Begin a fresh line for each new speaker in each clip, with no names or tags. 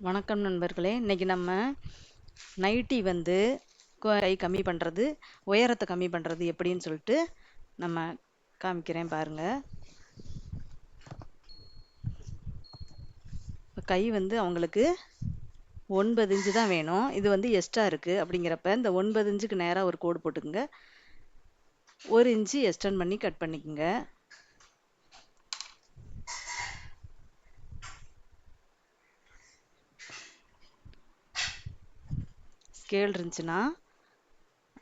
வணக்கம் நண்பர்களே. இன்னைக்கு நம்ம நைட்டி வந்து கை கம்மி பண்ணுறது, உயரத்தை கம்மி பண்ணுறது எப்படின்னு சொல்லிட்டு நம்ம காமிக்கிறேன் பாருங்க. கை வந்து அவங்களுக்கு 9 இன்ச்சு தான் வேணும். இது வந்து எக்ஸ்ட்ரா இருக்குது. அப்படிங்கிறப்ப இந்த 9 இன்ச்சுக்கு நேராக ஒரு கோடு போட்டுக்குங்க. 1 இன்ச்சு எக்ஸ்டெண்ட் பண்ணி கட் பண்ணிக்கோங்க. ஸ்கேல் இருந்துச்சுன்னா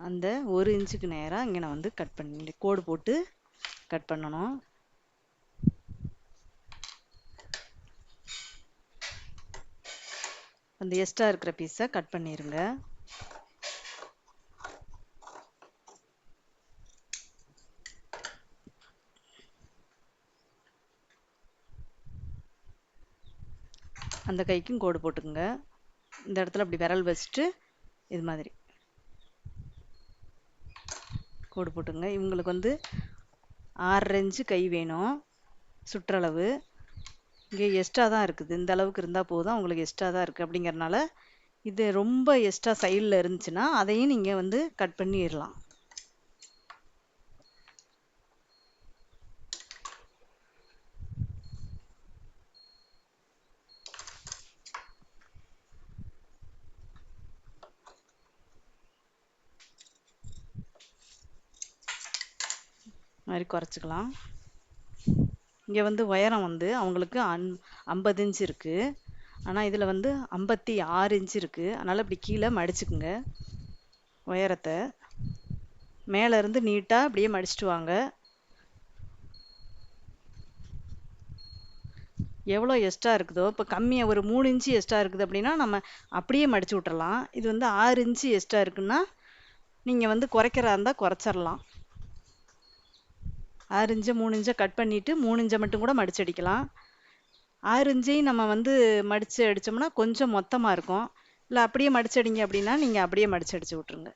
அந்த 1 இன்ச்சுக்கு நேராக இங்கே நான் வந்து கட் பண்ணி கோடு போட்டு கட் பண்ணணும். அந்த எக்ஸ்ட்ரா இருக்கிற பீஸை கட் பண்ணிடுங்க. அந்த கைக்கும் கோடு போட்டுக்குங்க. இந்த இடத்துல அப்படி விரல் வச்சுட்டு இது மாதிரி கோடு போட்டுங்க. இவங்களுக்கு வந்து 6 இன்ச்சு கை வேணும் சுற்றளவு. இங்கே எக்ஸ்ட்ரா தான் இருக்குது. இந்த அளவுக்கு இருந்தால் போதும். அவங்களுக்கு எக்ஸ்ட்ரா தான் இருக்குது. அப்படிங்கிறனால இது ரொம்ப எக்ஸ்ட்ரா சைடில் இருந்துச்சுன்னா அதையும் நீங்கள் வந்து கட் பண்ணிடலாம். மாதிரி குறைச்சிக்கலாம். இங்கே வந்து உயரம் வந்து அவங்களுக்கு 50 இன்ச்சு இருக்குது. ஆனால் இதில் வந்து 56 இன்ச்சு இருக்குது. அதனால் இப்படி கீழே மடிச்சுக்குங்க. உயரத்தை மேலேருந்து நீட்டாக அப்படியே மடிச்சிட்டு வாங்க. எவ்வளோ எக்ஸ்ட்ரா இருக்குதோ, இப்போ கம்மியாக ஒரு 3 இன்ச்சு எக்ஸ்ட்ரா இருக்குது அப்படின்னா நம்ம அப்படியே மடிச்சு விட்டுறலாம். இது வந்து 6 இன்ச்சு எக்ஸ்ட்ரா இருக்குன்னா நீங்கள் வந்து குறைக்கிறதா இருந்தால் குறைச்சிடலாம். 6 இன்ச்சை 3 இன்ச்சை கட் பண்ணிவிட்டு 3 இன்ச்சை மட்டும் கூட மடிச்சு அடிக்கலாம். 6 இன்ச்சையும் நம்ம வந்து மடித்து அடித்தோம்னா கொஞ்சம் மொத்தமாக இருக்கும். இல்லை அப்படியே மடிச்சு அடிங்க அப்படின்னா நீங்கள் அப்படியே மடிச்சு அடிச்சு விட்ருங்க.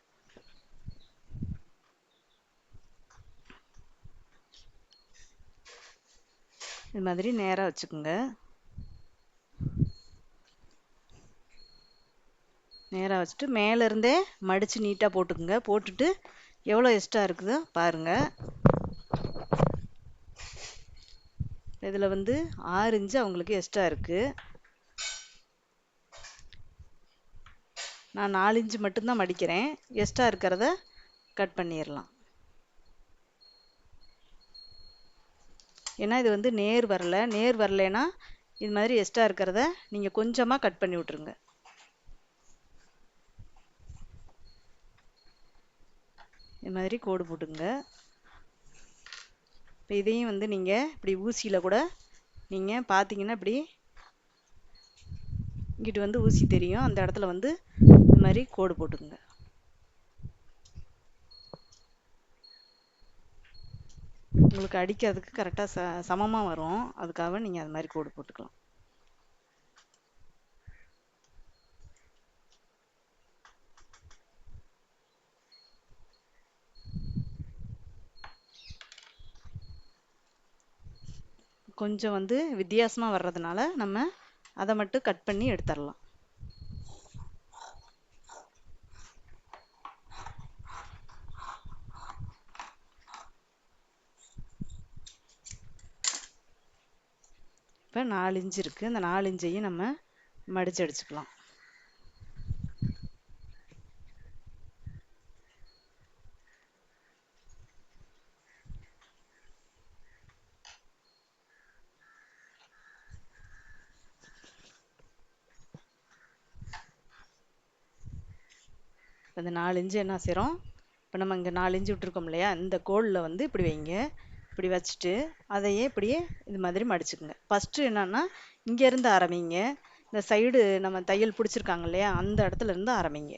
இது மாதிரி நேராக வச்சுக்கோங்க. நேராக வச்சுட்டு மேலேருந்தே மடித்து நீட்டாக போட்டுக்குங்க. போட்டுட்டு எவ்வளோ எக்ஸ்ட்ரா இருக்குதோ பாருங்கள். இதில் வந்து 6 இன்ச்சு அவங்களுக்கு எக்ஸ்ட்ரா இருக்குது. நான் 4 இன்ச்சு மட்டும்தான் மடிக்கிறேன். எக்ஸ்ட்ரா இருக்கிறத கட் பண்ணிடலாம். ஏன்னா இது வந்து நேர் வரலைன்னா இது மாதிரி எக்ஸ்ட்ரா இருக்கிறத நீங்கள் கொஞ்சமாக கட் பண்ணி விட்ருங்க. இது மாதிரி கோடு போட்டுங்க. இப்போ இதையும் வந்து நீங்கள் இப்படி ஊசியில் கூட நீங்கள் பார்த்தீங்கன்னா இப்படி இங்கிட்டு வந்து ஊசி தெரியும். அந்த இடத்துல வந்து இது மாதிரி கோடு போட்டுக்குங்க. உங்களுக்கு அடிக்கிறதுக்கு கரெக்டாக சமமாக வரும். அதுக்காக நீங்கள் அது மாதிரி கோடு போட்டுக்கலாம். கொஞ்சம் வந்து வித்தியாசமாக வர்றதுனால நம்ம அதை மட்டும் கட் பண்ணி எடுத்துடலாம். இப்போ 4 இன்ச்சு இருக்குது. அந்த 4 இன்ச்சையும் நம்ம மடிச்சு அடிச்சுக்கலாம். இந்த 4 இன்ச்சு என்ன செய்கிறோம், இப்போ நம்ம இங்கே 4 இன்ச்சு விட்டுருக்கோம் இல்லையா, இந்த கோலில் வந்து இப்படி வைங்க. இப்படி வச்சுட்டு அதையே இப்படியே இது மாதிரி மடிச்சுக்குங்க. ஃபஸ்ட்டு என்னன்னா இங்கேருந்து ஆரம்பிங்க. இந்த சைடு நம்ம தையல் பிடிச்சிருக்காங்க இல்லையா, அந்த இடத்துல இருந்து ஆரம்பிங்க.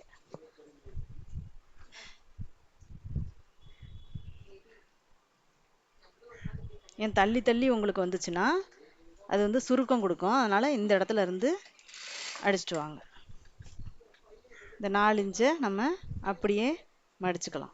ஏன் தள்ளி தள்ளி உங்களுக்கு வந்துச்சுன்னா அது வந்து சுருக்கம் கொடுக்கும். அதனால் இந்த இடத்துல இருந்து அடிச்சிட்டு வாங்க. இந்த 4 இன்ச்சை நம்ம அப்படியே மடிச்சுக்கலாம்.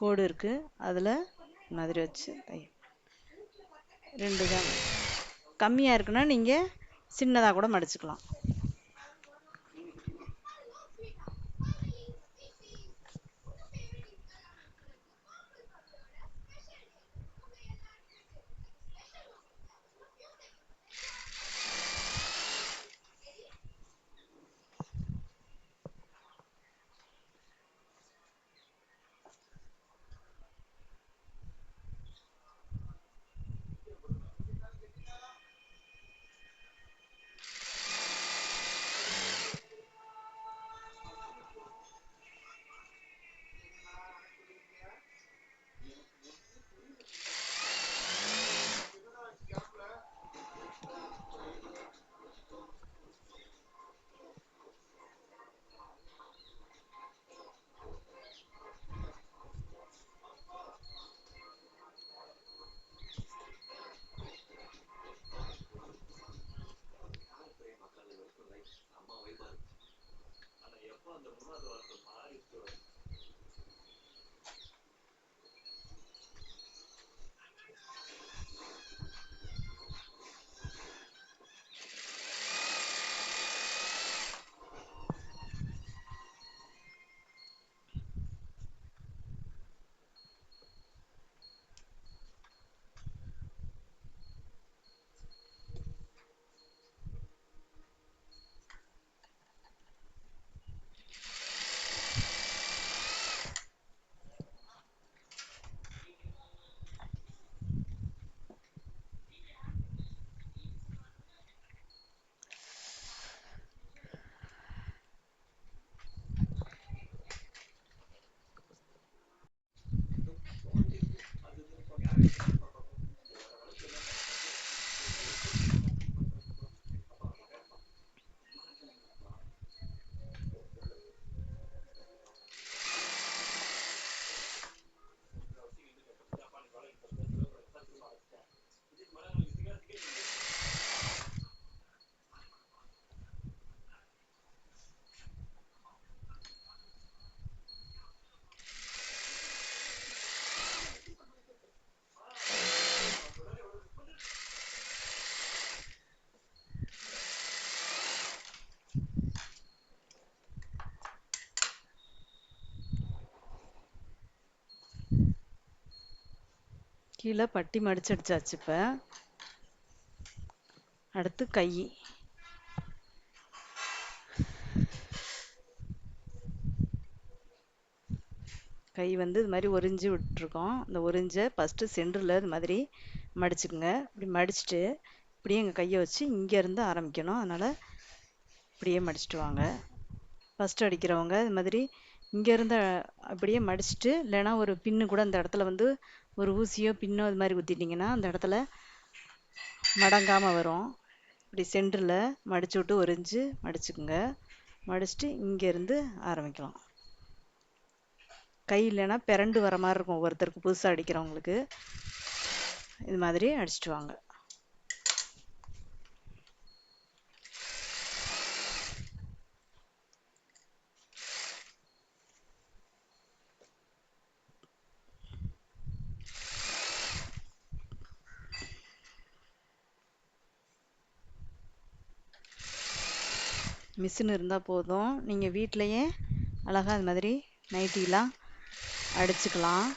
கோடு இருக்குது, அதில் மாதிரி வச்சு தையல். 2 தான். கம்மியாக இருக்குன்னா நீங்கள் சின்னதாக கூட மடிச்சுக்கலாம். கீழே பட்டி மடிச்சடிச்சாச்சு. இப்போ அடுத்து கை. கை வந்து இது மாதிரி 1 இன்ச்சு விட்டுருக்கோம். இந்த 1 இன்ச்சை ஃபஸ்ட்டு சென்டரில் இது மாதிரி மடிச்சுக்குங்க. இப்படி மடிச்சுட்டு இப்படியே எங்கள் கையை வச்சு இங்கேருந்து ஆரம்பிக்கணும். அதனால் இப்படியே மடிச்சுட்டு வாங்க. ஃபஸ்ட்டு அடிக்கிறவங்க இது மாதிரி இங்கேருந்து அப்படியே மடிச்சுட்டு, இல்லைன்னா ஒரு பின்னு கூட அந்த இடத்துல வந்து ஒரு ஊசியோ பின்னோ இது மாதிரி குத்திட்டிங்கன்னா அந்த இடத்துல மடங்காமல் வரும். இப்படி சென்டரில் மடிச்சு விட்டு 1 இன்ச்சு மடிச்சுக்குங்க. மடிச்சுட்டு இங்கேருந்து ஆரம்பிக்கலாம். கை இல்லைன்னா பிறண்டு வர மாதிரி இருக்கும் ஒவ்வொருத்தருக்கு, புதுசாக அடிக்கிறவங்களுக்கு. இது மாதிரி அடிச்சுட்டு வாங்க. மிஷின் இருந்தால் போதும். நீங்கள் வீட்டிலையே அழகாக அது மாதிரி நைட்டிலாம் அடிச்சுக்கலாம்.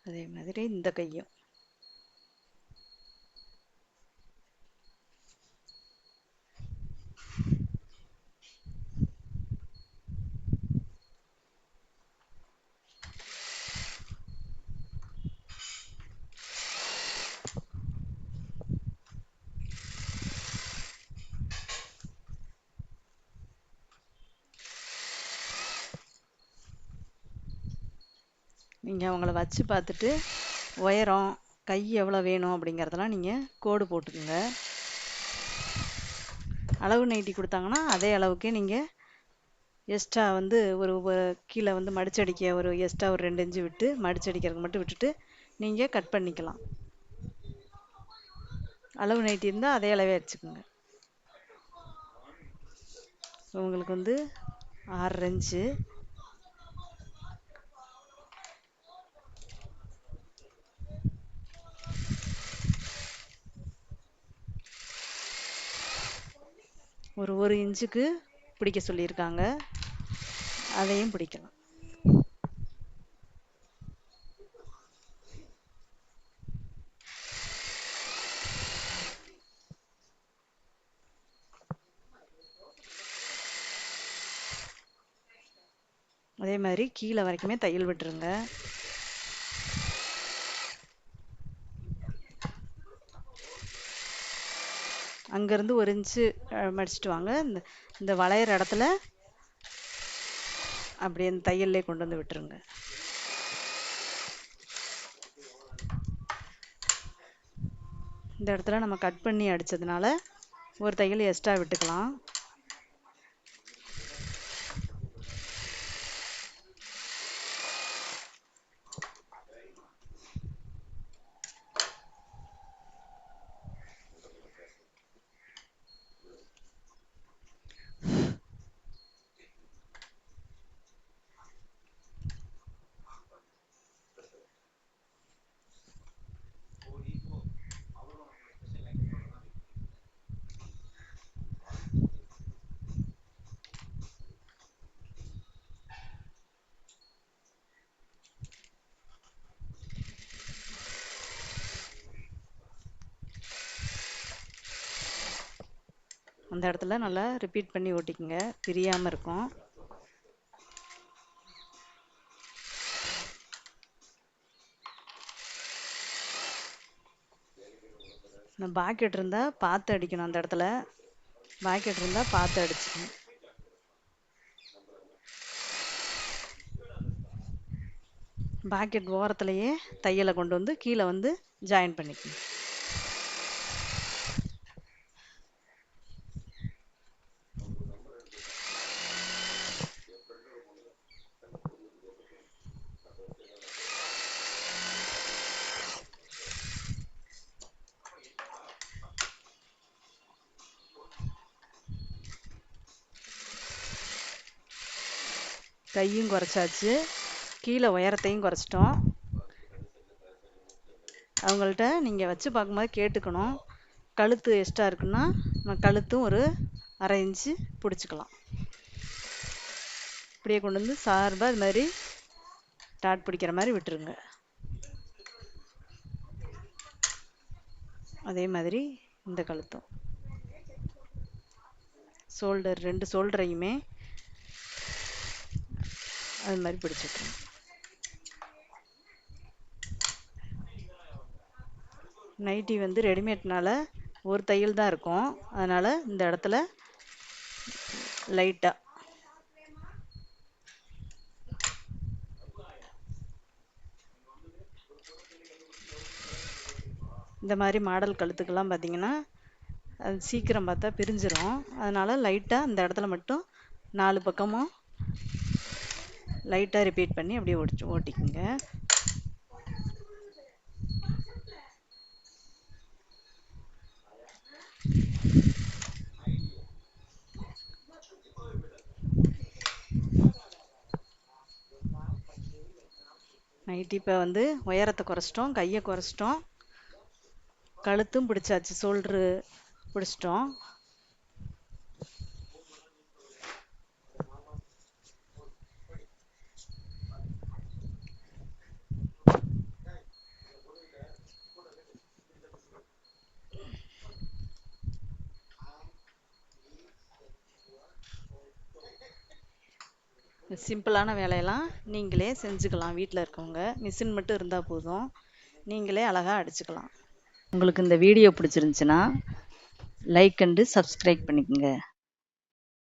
அதே மாதிரி இந்த கையும். நீங்கள் அவங்கள வச்சு பார்த்துட்டு உயரம், கை எவ்வளோ வேணும் அப்படிங்கிறதெல்லாம் நீங்கள் கோடு போட்டுக்குங்க. அளவு நைட்டி கொடுத்தாங்கன்னா அதே அளவுக்கே நீங்கள் எக்ஸ்ட்ரா வந்து கீழே வந்து மடிச்சடிக்க ஒரு எக்ஸ்ட்ரா ஒரு 2 இன்ச்சு விட்டு மடிச்சடிக்கிறதுக்கு மட்டும் விட்டுட்டு நீங்கள் கட் பண்ணிக்கலாம். அளவு நைட்டி இருந்தால் அதே அளவே வச்சுக்கோங்க. உங்களுக்கு வந்து 6 இன்ச்சு. ஒரு இன்ச்சுக்கு பிடிக்க சொல்லியிருக்காங்க, அதையும் பிடிக்கலாம். அதே மாதிரி கீழே வரைக்குமே தையல் விட்டுருங்க. அங்கேருந்து 1 இன்ச்சு மடிச்சுட்டு வாங்க. இந்த வளையிற இடத்துல அப்படியே அந்த தையல்லே கொண்டு வந்து விட்டுருங்க. இந்த இடத்துல நம்ம கட் பண்ணி அடித்ததுனால ஒரு தையல் எக்ஸ்ட்ரா விட்டுக்கலாம். அந்த இடத்துல நல்லா ரிப்பீட் பண்ணி ஓட்டிக்கங்க, பிரியாமல் இருக்கும். பாக்கெட் இருந்தால் பார்த்து அடிக்கணும். அந்த இடத்துல பாக்கெட் இருந்தால் பார்த்து அடிச்சுக்கணும். பாக்கெட் ஓரத்துலேயே தையலை கொண்டு வந்து கீழே வந்து ஜாயின் பண்ணிக்கணும். கையும் குறைச்சாச்சு, கீழே உயரத்தையும் குறைச்சிட்டோம். அவங்கள்ட்ட நீங்கள் வச்சு பார்க்கும்போது கேட்டுக்கணும், கழுத்து எக்ஸ்ட்ரா இருக்குன்னா நம்ம கழுத்தும் ஒரு 1/2 இன்ச்சு பிடிச்சிக்கலாம். இப்படியே கொண்டு வந்து சார்பாக இது மாதிரி டாட் பிடிக்கிற மாதிரி விட்டுருங்க. அதே மாதிரி இந்த கழுத்தும் ஷோல்டர் 2 ஷோல்டரையுமே அது மாதிரி பிடிச்சிக்கணும். நைட்டி வந்து ரெடிமேட்னால ஒரு தையல் தான் இருக்கும், அதனால் இந்த இடத்துல லைட்டாக இந்த மாதிரி மாடல் கழுத்துக்கெல்லாம் பார்த்தீங்கன்னா அது சீக்கிரம் பார்த்தா பிரிஞ்சிடும். அதனால் லைட்டாக இந்த இடத்துல மட்டும் 4 பக்கமும் லைட்டாக ரிப்பீட் பண்ணி அப்படியே ஓட்டிக்குங்க. நைட்டி இப்போ வந்து உயரத்தை குறைச்சிட்டோம், கையை குறைச்சிட்டோம், கழுத்தும் பிடிச்சாச்சு, ஷோல்ட்ரு பிடிச்சிட்டோம். சிம்பிளான வேலையெல்லாம் நீங்களே செஞ்சுக்கலாம். வீட்டில் இருக்கவங்க மிஷின் மட்டும் இருந்தால் போதும், நீங்களே அழகாக அடிச்சுக்கலாம். உங்களுக்கு இந்த வீடியோ பிடிச்சிருந்துச்சுன்னா லைக் அண்டு சப்ஸ்கிரைப் பண்ணிக்கோங்க.